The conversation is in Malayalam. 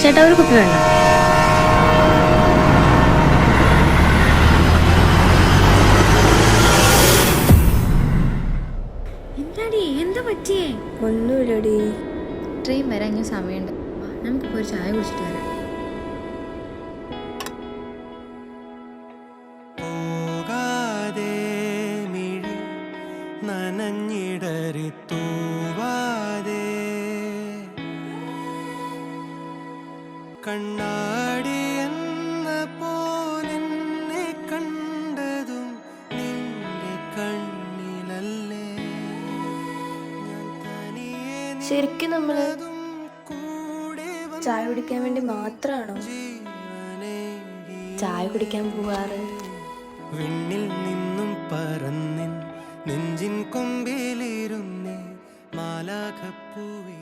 ചേട്ടാ ഒരു കുപ്പി വേണം. എന്താടി എന്താ പറ്റിയേ? ഒന്നുമില്ലടി. ട്രെയിൻ വരാൻ ഇനി സമയമുണ്ട്. നമുക്കിപ്പോൾ ഒരു ചായ കുടിച്ചിട്ട് വരാം. നനഞ്ഞിടറി തൂവാതെ കണ്ണാടി എന്ന പോലെന്നെ കണ്ടതും നിന്റെ കണ്ണിലല്ലേ. ശരിക്കും നമ്മള് ചായ കുടിക്കാൻ വേണ്ടി മാത്രമാണോ ചായ കുടിക്കാൻ പോവാറ്? വിണ്ണിൽ നിന്നും പറന്നിൻ നെഞ്ചിൻ കൊമ്പിലിരുന്നേ മാലാഖപ്പൂവേ.